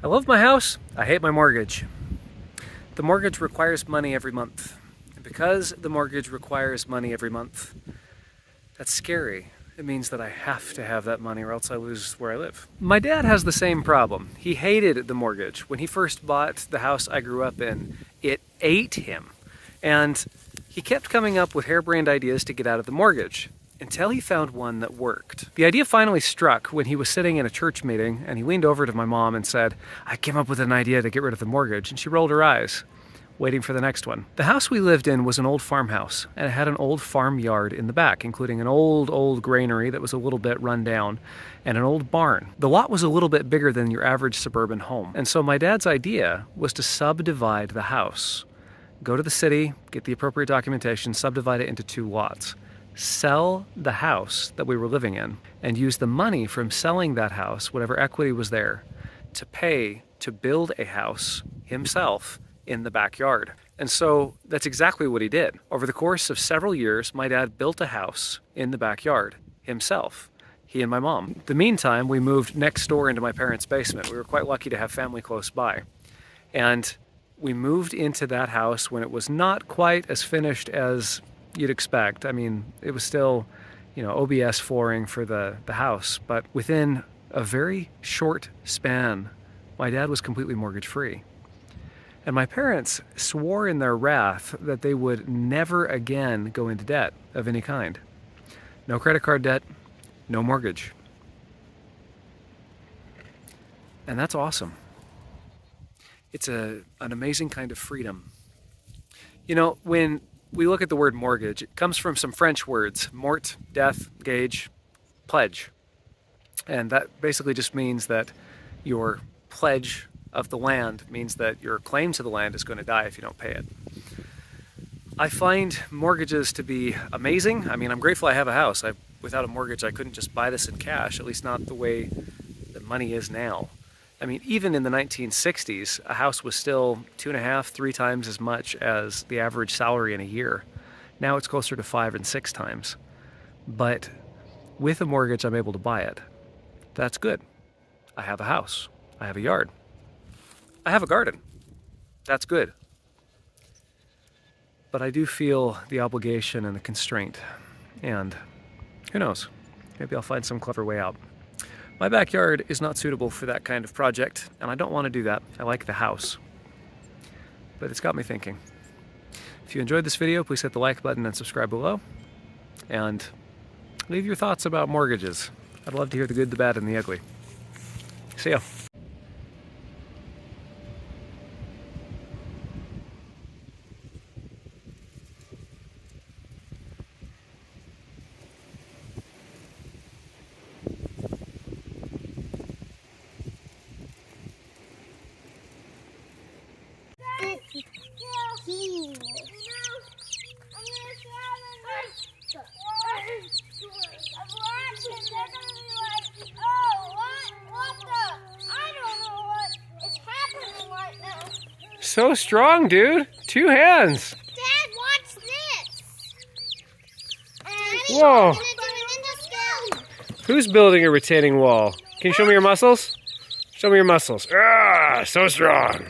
I love my house, I hate my mortgage. The mortgage requires money every month. And because the mortgage requires money every month, that's scary. It means that I have to have that money or else I lose where I live. My dad has the same problem. He hated the mortgage. When he first bought the house I grew up in, it ate him. And he kept coming up with harebrained ideas to get out of the mortgage, until he found one that worked. The idea finally struck when he was sitting in a church meeting and he leaned over to my mom and said, "I came up with an idea to get rid of the mortgage," and she rolled her eyes, waiting for the next one. The house we lived in was an old farmhouse, and it had an old farmyard in the back, including an old granary that was a little bit run down, and an old barn. The lot was a little bit bigger than your average suburban home, and so my dad's idea was to subdivide the house. Go to the city, get the appropriate documentation, subdivide it into 2 lots. Sell the house that we were living in and use the money from selling that house, whatever equity was there, to pay to build a house himself in the backyard. And so that's exactly what he did. Over the course of several years, my dad built a house in the backyard himself, he and my mom. In the meantime, we moved next door into my parents' basement. We were quite lucky to have family close by. And we moved into that house when it was not quite as finished as you'd expect. I mean, it was still, OBS flooring for the house, but within a very short span, my dad was completely mortgage free. And my parents swore in their wrath that they would never again go into debt of any kind. No credit card debt, no mortgage. And that's awesome. It's an amazing kind of freedom. When we look at the word mortgage, it comes from some French words: mort, death, gage, pledge. And that basically just means that your pledge of the land means that your claim to the land is going to die if you don't pay it. I find mortgages to be amazing. I mean, I'm grateful I have a house. Without a mortgage, I couldn't just buy this in cash, at least not the way that money is now. I mean, even in the 1960s, a house was still 2.5, 3 times as much as the average salary in a year. Now it's closer to 5 and 6 times. But with a mortgage, I'm able to buy it. That's good. I have a house. I have a yard. I have a garden. That's good. But I do feel the obligation and the constraint. And who knows? Maybe I'll find some clever way out. My backyard is not suitable for that kind of project, and I don't want to do that. I like the house. But it's got me thinking. If you enjoyed this video, please hit the like button and subscribe below. And leave your thoughts about mortgages. I'd love to hear the good, the bad, and the ugly. See ya. So strong, dude. 2 hands. Dad, watch this. Daddy, whoa. I'm gonna do an industry. Who's building a retaining wall? Can you show me your muscles? Show me your muscles. Ah, so strong.